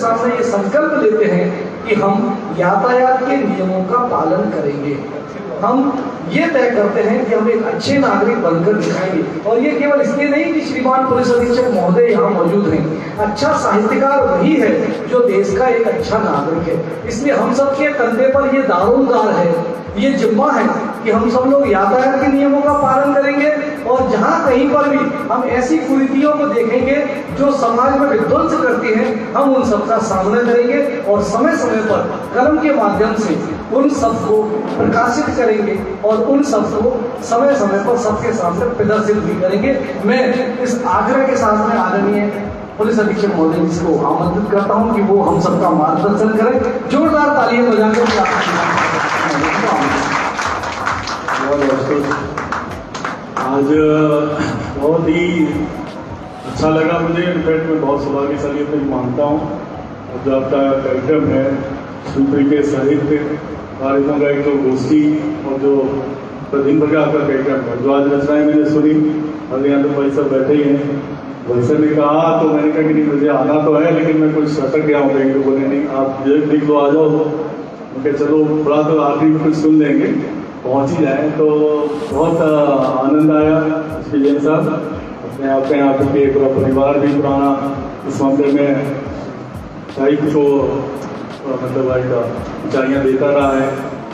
सामने ये संकल्प लेते हैं कि हम यातायात के नियमों का पालन करेंगे, हम ये तय करते हैं कि हम एक अच्छे नागरिक बनकर दिखाएंगे। और ये केवल इसलिए नहीं कि श्रीमान पुलिस अधीक्षक महोदय यहाँ मौजूद हैं, अच्छा साहित्यकार वही है जो देश का एक अच्छा नागरिक है। इसलिए हम सबके कंधे पर ये दारोमदार है, ये जिम्मा है कि हम सब लोग यातायात के नियमों का पालन करेंगे और जहाँ कहीं पर भी हम ऐसी कुरीतियों को देखेंगे जो समाज में विध्वंस करती हैं, हम उन सबका सामना करेंगे और समय समय पर कलम के माध्यम से उन सबको प्रकाशित करेंगे और उन सबको समय समय पर सबके सामने प्रदर्शित भी करेंगे। मैं इस आग्रह के साथ में आदरणीय पुलिस अधीक्षक महोदय जी को आमंत्रित करता हूं कि वो हम सबका मार्गदर्शन करें। जोरदार तालियां बजाकर आज बहुत ही अच्छा लगा मुझे। इनफैक्ट मैं बहुत सौभाग्यशाली अपने मानता हूँ। जो आपका कार्यक्रम है शिवपुरी के साहित्य कार्यक्रम का एक जो गोष्ठी और जो दिन भर का आपका कार्यक्रम है, जो आज रचनाएं मैंने सुनी और यहाँ तो भाई सब बैठे ही हैं। वैसे ने कहा तो मैंने कहा कि नहीं मुझे आना तो है लेकिन मैं कुछ अटक गया हूँ, तो बोले नहीं आप देख लो आ जाओ। मैं चलो थोड़ा तो आखिरी में कुछ सुन लेंगे, पहुँच ही जाए। तो बहुत आनंद आया एक्सपीरियंस साहब। अपने आप में आपके पूरा परिवार भी पुराना इस मामले में साहित्य को मतलब एक ऊंचाइयाँ देता रहा है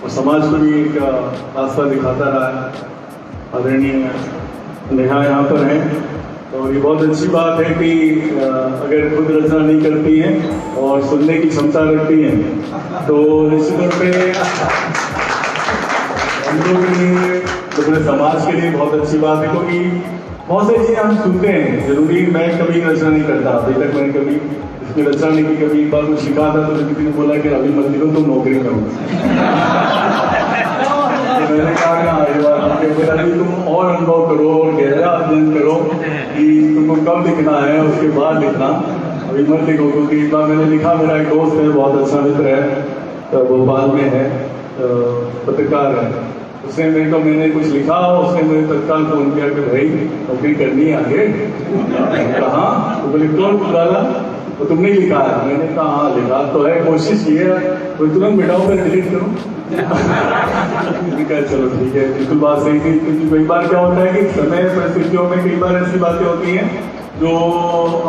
और समाज को भी एक रास्ता दिखाता रहा है। आदरणीय नेहा यहाँ पर हैं और ये बहुत अच्छी बात है कि अगर खुद रचना नहीं करती हैं और सुनने की क्षमता रखती हैं तो निश्चित तौर पे हम लोग के लिए पूरे समाज के लिए बहुत अच्छी बात है। क्योंकि बहुत सारी चीज़ें हम सुनते हैं, जरूरी मैं कभी रचना नहीं करता, अभी तक मैंने कभी इसमें रचना नहीं की। कभी एक बार कुछ लिखा था तो किसी ने बोला कि अभी मत लिखो तुम नौकरी करो। तो मैंने कहा कि अभी तुम और अनुभव करो और गहरा अध्ययन करो कि तुमको कब लिखना है, उसके बाद लिखना, अभी मत लिखो। क्योंकि एक बार मैंने लिखा, मेरा एक दोस्त है बहुत अच्छा मित्र है, तो भोपाल में है, पत्रकार है, उसने मेरे को मैंने कुछ लिखा, उसने मुझे तत्काल फोन किया कि भाई नौकरी करनी है आगे। कहा तो बोले कौन बुलाना, तो तुमने लिखा है? मैंने कहा हाँ लिखा तो है, कोशिश की है, तो तुरंत मिटाओ फिर डिलीट करो। चलो ठीक है, बिल्कुल बात सही थी। क्योंकि कई बार क्या होता है कि समय परिस्थितियों में कई बार ऐसी बातें होती हैं जो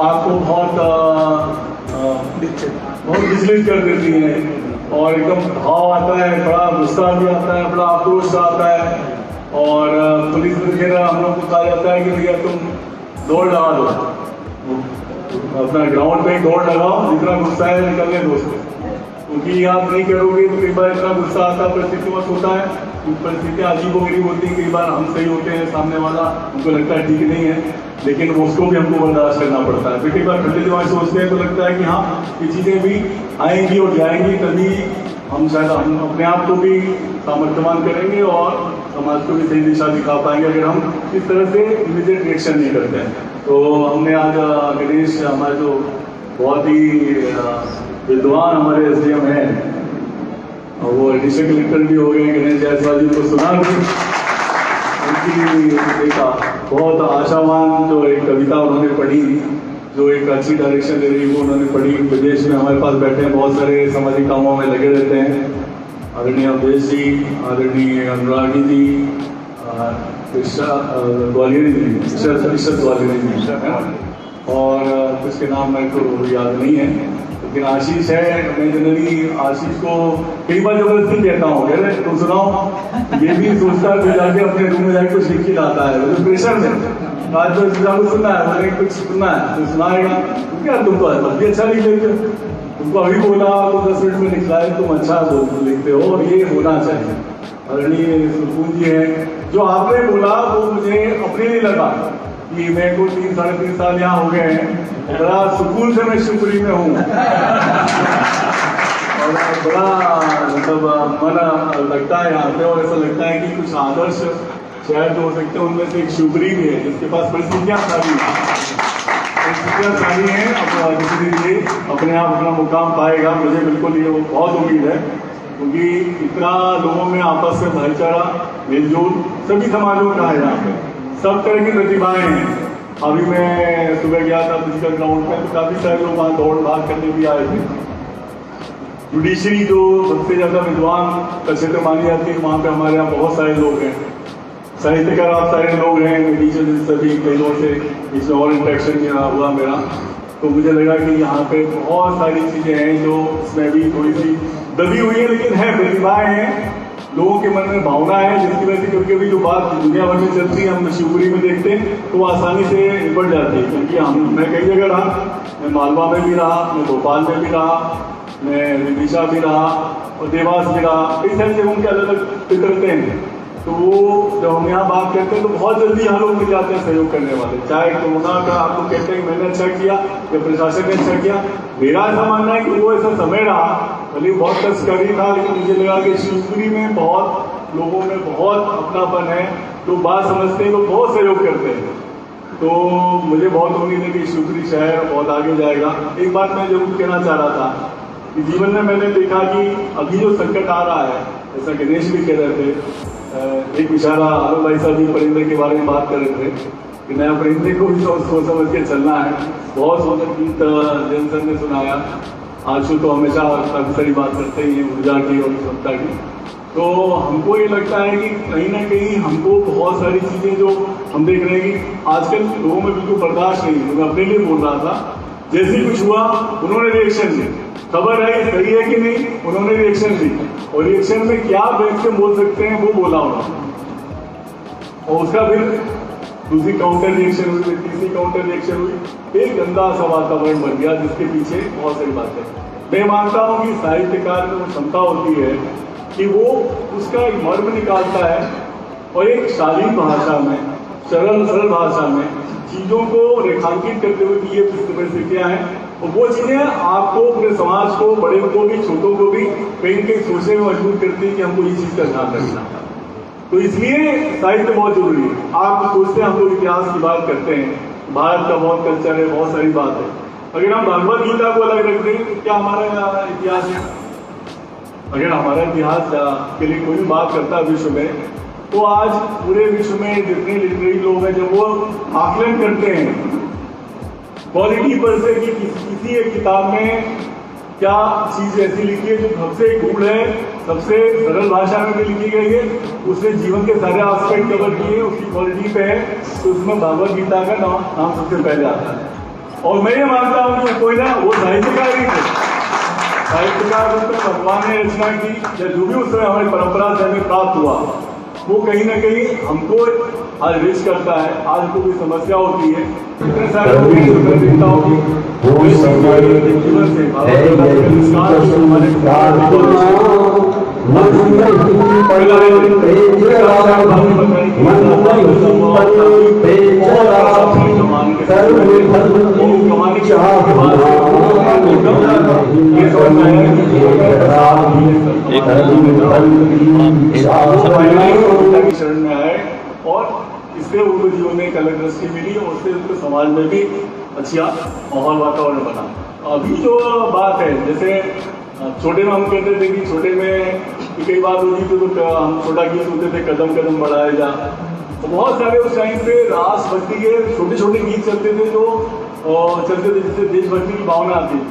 आपको बहुत विचलित कर देती हैं और एकदम भाव आता है, बड़ा गुस्सा भी आता है, बड़ा आक्रोश आता है। और पुलिस वगैरह हम लोग को कहा जाता है कि भैया तुम दौड़ लगा दो, अपना ग्राउंड पे दौड़ लगाओ, जितना गुस्सा है निकलने दो उसको। क्योंकि आप नहीं करोगे तो कई बार इतना गुस्सा आता है, परिस्थितिवश होता है, परिस्थितियाँ अजीबोगरीब होती हैं। कई बार हम सही होते हैं, सामने वाला हमको लगता है ठीक नहीं है, लेकिन उसको भी हमको बर्दाश्त करना पड़ता है। फिर कई बार ठंडे दिमाग सोचते हैं तो लगता है कि हाँ ये चीज़ें भी आएंगी और जाएंगी, तभी हम शायद हम अपने आप को भी सामर्थ्यवान करेंगे और समाज को भी सही दिशा दिखा पाएंगे अगर हम इस तरह से इमीडिएट रिएक्शन नहीं करते हैं। तो हमने आज गणेश हमारे जो बहुत ही विद्वान हमारे SDM हैं, वो एडिशनल कलेक्टर भी हो गए, गणेश जायसवाल जी को सुना भी उनकी देखा, बहुत आशावान जो एक कविता उन्होंने पढ़ी, जो एक अच्छी डायरेक्शन दे रही वो उन्होंने पढ़ी। विदेश में हमारे पास बैठे हैं, बहुत सारे सामाजिक कामों में लगे रहते हैं, आदरणीय अवधेश जी, आदरणीय अनुरागी जी, ग्वालियरी जी, ग्वालियरी जी, और कुछ के नाम मेरे को याद नहीं है, लेकिन आशीष है। मैं जनरली आशीष को कई बार जबरदस्ती कहता हूँ, कह रहे तुम सुनाओ, ये भी सोचता है फिर जाके अपने रूम में जाके कुछ लिख के लाता है, तो प्रेशर में आज तो कुछ सुनना है, मैंने कुछ सुनना है तो सुनाएगा, तो क्या तुम तो तब भी अच्छा लिख लेते हो, तुमको अभी बोला तो 10 मिनट में लिखला है, तुम अच्छा लिखते हो और ये होना चाहिए। आदरणीय सुकून जी हैं, जो आपने बोला वो मुझे अपने लिए लगा कि मेरे को 3-3.5 साल यहाँ हो गए हैं, बड़ा सुकून से मैं शिवपुरी में हूँ और बड़ा मतलब मन लगता है यहाँ पे, और ऐसा लगता है कि कुछ आदर्श शहर जो हो सकते हैं उनमें से एक शिवपुरी भी है जिसके पास परिस्थितियाँ सारी हैं। अब किसी दिन ये अपने आप अपना मुकाम पाएगा, मुझे बिल्कुल ये वो बहुत उम्मीद है, क्योंकि इतना लोगों में आपस में भाईचारा, मेलजोल सभी समाजों का है, यहाँ पे सब तरह की प्रतिभाएं हैं, अभी मैं सुबह गया था फिजिकल ग्राउंड पे, तो काफ़ी सारे लोग वहाँ दौड़ भाग करने भी आए थे। जुडिशरी जो सबसे ज़्यादा विद्वान का क्षेत्र मानी जाती है, वहाँ पे हमारे यहाँ बहुत सारे लोग हैं, साहित्यकार आप सारे लोग हैं, टीचर सभी कई लोगों से इसमें और इंटरेक्शन हुआ मेरा, तो मुझे लगा कि यहाँ पे बहुत सारी चीज़ें हैं जो इसमें भी थोड़ी सी दबी हुई है, लेकिन है, प्रतिभाएं हैं, लोगों के मन में भावना है, जिसकी वजह से क्योंकि अभी जो बात दुनिया भर में चलती है हम शिवपुरी में देखते हैं तो वो आसानी से निपट जाती है। क्योंकि मैं कई जगह रहा, मैं मालवा में भी रहा, मैं भोपाल में भी रहा, मैं विदिशा भी रहा और देवास भी रहा, कई सारी जगहों के अलग अलग फितरते हैं। तो वो जब हम यहाँ बात करते हैं तो बहुत जल्दी यहाँ लोग मिल जाते हैं सहयोग करने वाले, चाहे कोरोना का आप लोग कहते हैं मैंने अच्छा किया या प्रशासन ने अच्छा किया। मेरा ऐसा मानना है कि वो ऐसा समय रहा, भले बहुत कष्टकारी था, लेकिन मुझे लगा कि शिवपुरी में बहुत लोगों में बहुत अपनापन है, लोग बात समझते हैं, लोग बहुत सहयोग करते हैं। तो मुझे बहुत उम्मीद है कि शिवपुरी शहर बहुत आगे जाएगा। एक बात मैं जरूर कहना चाह रहा था कि जीवन में मैंने देखा कि अभी जो संकट आ रहा है, जैसा गणेश भी कह रहे थे, एक इशारा आलोक भाई साहब जी परिंदे के बारे में बात कर रहे थे कि नया परिंदे को भी सोच समझ के चलना है। बहुत सुंदर गीत जैन सर ने सुनाया। आशु तो हमेशा काफी सारी बात करते ही हैं ऊर्जा की और क्षमता की, तो हमको ये लगता है कि कहीं ना कहीं हमको बहुत सारी चीजें जो हम देख रहे हैं कि आजकल लोगों में बिल्कुल बर्दाश्त नहीं है। मैं अपने लिए बोल रहा था, जैसे कुछ हुआ उन्होंने रिएक्शन दी, खबर है सही है कि नहीं, उन्होंने रिएक्शन दी और रिएक्शन में क्या रिएक्शन बोल सकते हैं वो बोला उन्होंने, और उसका फिर दूसरी काउंटर रिएक्शन हुई, फिर तीसरी काउंटर रिएक्शन हुई, एक गंदा सा वातावरण बन गया जिसके पीछे बहुत सारी बातें। मैं मानता हूँ कि साहित्यकार में वो क्षमता होती है कि वो उसका एक मर्म निकालता है और एक शालीन भाषा में, सरल भाषा में चीजों को रेखांकित करते हुए कि ये परिस्थितियां हैं, और वो चीजें आपको अपने समाज को, बड़े को भी छोटों को भी कहीं कहीं सोचने में मजबूर करती है कि हमको इस चीज का ध्यान रखना। तो इसलिए साहित्य बहुत जरूरी है। आप सोचते हैं हम लोग इतिहास की बात करते हैं, भारत का बहुत कल्चर है, बहुत सारी बात है, अगर हम भगवद गीता को अलग रख दें तो क्या हमारा इतिहास है? अगर हमारा इतिहास के लिए कोई भी बात करता है विश्व में, तो आज पूरे विश्व में जितने लिटरेरी लोग हैं जब वो आकलन करते हैं क्वालिटी पर से कि किसी एक किताब में क्या चीज ऐसी लिखी है जो सबसे गूढ़ है, सबसे सरल भाषा में भी लिखी गई है, उसने जीवन के सारे एस्पेक्ट कवर किए, उसकी क्वालिटी पे है, तो उसमें भगवद गीता का नाम सबसे पहले आता है। और मैं ये मानता हूँ कि कोई ना वो साहित्यकार ही थे, साहित्यकार उसमें भगवान ने रचना की या जो भी उस समय हमारी परंपरा से हमें प्राप्त हुआ, वो कहीं ना कहीं हमको आज रिच करता है। आज कोई समस्या होती है, इतने सारे लोग सुंदरताओं की जीवन से शरण में आए और इससे उनको जीवन में एक अलग दृष्टि मिली और उससे उनको समाज में भी अच्छा माहौल वातावरण बना। अभी जो बात है, जैसे छोटे में हम कहते थे कि छोटे में कई बात होती थी तो हम छोटा गीत होते थे कदम कदम बढ़ाया जा, तो बहुत सारे उस टाइम पे रास भक्ति के छोटे छोटे गीत चलते थे जो चलते थे जिससे देशभक्ति की भावना आती थी।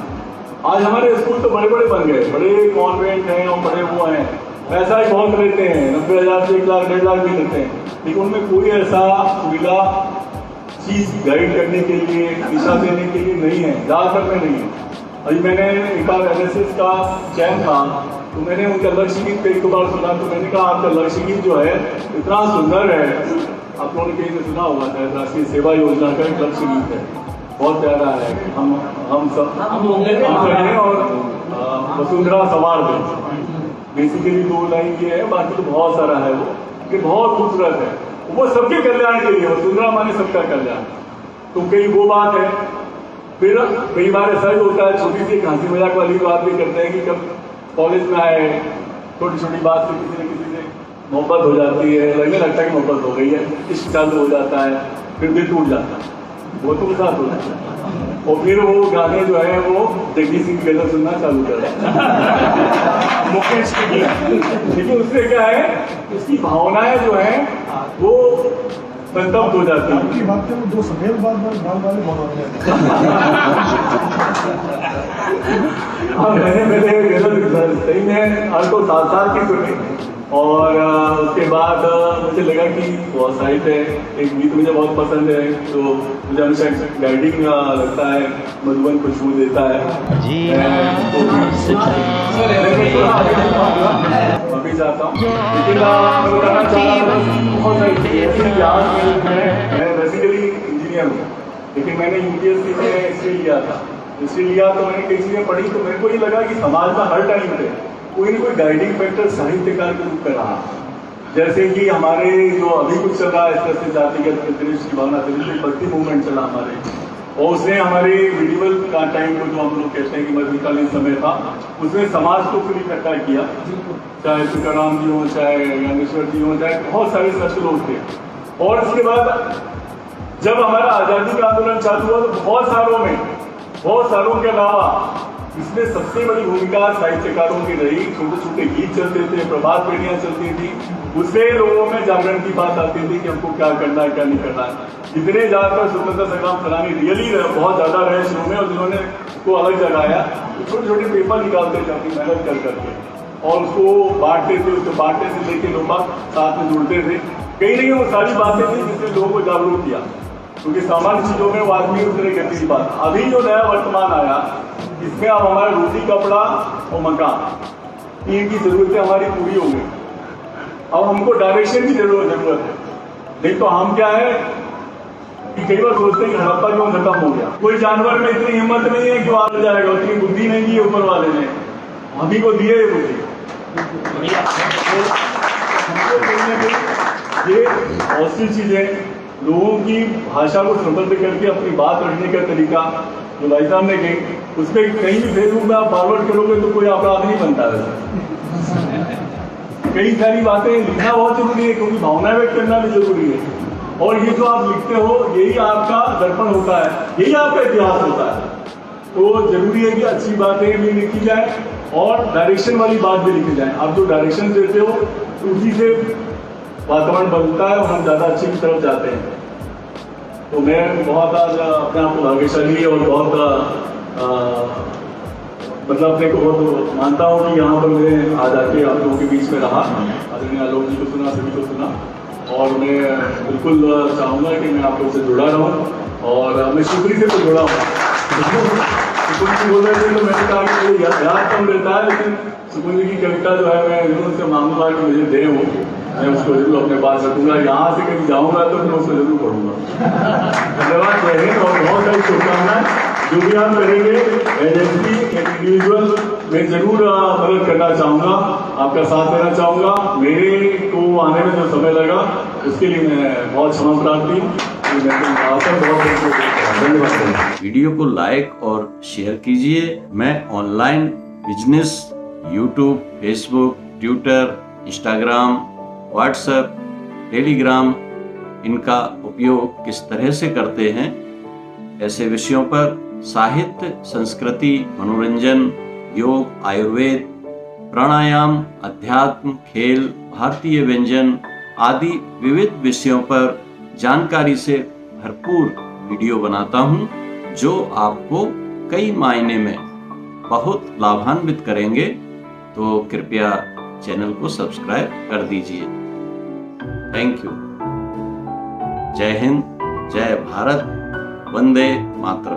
आज हमारे स्कूल तो बड़े बड़े बन गए, बड़े कॉन्वेंट हैं और बड़े वो हैं, पैसा ही बहुत लेते हैं, 90,000 से 1 लाख 1.5 लाख भी लेते हैं, लेकिन उनमें कोई ऐसा सुविधा चीज गाइड करने के लिए, दिशा देने के लिए नहीं है, ज़्यादातर में नहीं है। अभी मैंने एक बार NSS का चयन था तो मैंने उनका लक्ष्य गीत पे एक बार सुना, तो मैंने कहा आपका लक्ष्य गीत जो है इतना सुंदर है, आप लोगों ने कहीं सुना होगा शायद, राष्ट्रीय सेवा योजना का एक लक्ष्य गीत है, बहुत प्यारा है, हम सब हैं और वसुंधरा सवार दें, बेसिकली 2 लाइन ये है, बाकी तो बहुत सारा है वो, कि बहुत खूबसूरत है, वो सबके कल्याण के लिए, वसुंधरा माने सबका कल्याण। तो कई वो बात है। फिर कई बार ऐसा ही होता है, छोटी सी हंसी मजाक वाली बात भी करते हैं कि जब कॉलेज में आए छोटी छोटी बात से किसी से मोहब्बत हो जाती है, लगने लगता है कि मोहब्बत हो गई है, इश्क चालू हो जाता है, फिर दिल टूट जाता है, वो तो साथ हो जाता है, और फिर वो गाने जो है वो जगदीश सिंह गजल सुनना चालू कर देता है मुकेश की। लेकिन उससे क्या है, उसकी भावनाएं जो है वो संतप्त हो जाती हूँ। आपकी बात है वो दो सफेद बाल वाले बहुत होते हैं। हाँ, मैंने सही में आपको साथ की सुनी और उसके बाद मुझे लगा कि बहुत साहित्य है। एक गीत मुझे बहुत पसंद है, तो मुझे हमेशा गाइडिंग लगता है, मधुबन खुशबू देता है। अभी चाहता हूँ, लेकिन मैं बताना चाह रहा था बहुत सारी ऐसी याद मैं बेसिकली इंजीनियर हूँ, लेकिन मैंने यूपीएससी में इसलिए लिया था। इसलिए लिया तो मैंने कई चीज़ें पढ़ी, तो मेरे को ये लगा कि समाज में हर टाइम पे कोई ना कोई गाइडिंग फैक्टर साहित्यकार के रूप में रहा। जैसे कि हमारे जो अभी कुछ चल रहा है, इस तरह से जातिगत प्रतिनिधि की भावना से भक्ति मूवमेंट चला हमारे, और उसने हमारे मिडिवल का टाइम को जो हम लोग कहते हैं कि मध्यकालीन समय था, उसने समाज को फिर इकट्ठा किया। चाहे तुकाराम जी हों, चाहे ज्ञानेश्वर जी हों, चाहे बहुत सारे सच लोग थे। और इसके बाद जब हमारा आज़ादी का आंदोलन चालू हुआ तो बहुत सालों के अलावा इसमें सबसे बड़ी भूमिका साहित्यकारों की रही। छोटे छोटे गीत चलते थे, प्रभात फेरियां चलती थी, उससे लोगों में जागरण की बात आती थी कि हमको क्या करना है, क्या नहीं करना है। जितने ज़्यादातर स्वतंत्रता संग्राम सेनानी रियली बहुत ज़्यादा रहे शुरू में, और जिन्होंने उसको अलग जगाया, तो छोटे छोटे पेपर निकालते थे अपनी मेहनत कर करके, और उसको बांटते थे। उसको बांटने से लेके लोग साथ में जुड़ते थे। कहीं नहीं वो सारी बातें थी जिसने लोगों को जागरूक किया, क्योंकि सामान्य चीज़ों में वो आदमी उस तरह करती थी बात। अभी जो नया वर्तमान आया, इसमें अब हमारा रोटी कपड़ा और मकान, तीन की जरूरतें हमारी पूरी हो गई। अब हमको डायरेक्शन की जरूरत है। नहीं तो हम क्या है कि कई बार सोचते हैं कि हड़प्पा क्यों खत्म हो गया। कोई जानवर में इतनी हिम्मत नहीं है कि वो आ जाएगा, उतनी बुद्धि नहीं दी ऊपर वाले ने, हम ही को दिए है बुद्धि। ये पॉजिटिव चीजें, लोगों की भाषा को समृद्ध करके अपनी बात रखने का तरीका जो भाई साहब ने कही, उसमें कहीं भी फेसबुक में आप फॉरवर्ड करोगे तो कोई अपराध नहीं बनता है। कई सारी बातें लिखना बहुत जरूरी है, क्योंकि भावनाएं व्यक्त करना भी जरूरी है। और ये जो आप लिखते हो, यही आपका दर्पण होता है, यही आपका इतिहास होता है। तो जरूरी है कि अच्छी बातें भी लिखी जाए और डायरेक्शन वाली बात भी लिखी जाए। आप जो डायरेक्शन देते हो तो उसी से वातावरण बनता है और हम ज़्यादा अच्छी की तरफ जाते हैं। तो मैं बहुत आज अपने आप को भाग्यशाली और बहुत मतलब अपने को बहुत मानता हूँ कि यहाँ पर मैं आज आके आप लोगों के बीच में रहा, आदरणीय आलोक जी को सुना, सभी को सुना, और मैं बिल्कुल चाहूँगा कि मैं आप लोगों से जुड़ा रहूँ। और मैं शुक्री से तो जुड़ा हूँ। सुकुन जी बोल रहे थे तो मैंने कहा कि याद कम रहता है, लेकिन सुकुन जी की कविता जो है मैं जरूर उनसे मांगूंगा कि मुझे दे वो, मैं उसको जरूर अपने पास रखूंगा। यहाँ से कहीं जाऊँगा तो मैं उसको जरूर पढ़ूंगा। धन्यवाद, जय हिंद और बहुत सारी शुभकामनाएं। जो भी आप करेंगे एजेंसी इंडिविजुअल मैं जरूर मदद करना चाहूँगा, आपका साथ देना चाहूँगा। मेरे को आने में जो समय लगा उसके लिए मैं बहुत क्षमा प्रार्थी हूँ। धन्यवाद। वीडियो को लाइक और शेयर कीजिए। मैं online business YouTube, Facebook, Twitter, Instagram, WhatsApp, Telegram, इनका उपयोग किस तरह से करते हैं, ऐसे विषयों पर साहित्य, संस्कृति, मनोरंजन, योग, आयुर्वेद, प्राणायाम, अध्यात्म, खेल, भारतीय व्यंजन आदि विविध विषयों पर जानकारी से भरपूर वीडियो बनाता हूं, जो आपको कई मायने में बहुत लाभान्वित करेंगे। तो कृपया चैनल को सब्सक्राइब कर दीजिए। Thank you. जय हिंद, जय भारत, वंदे मातरम।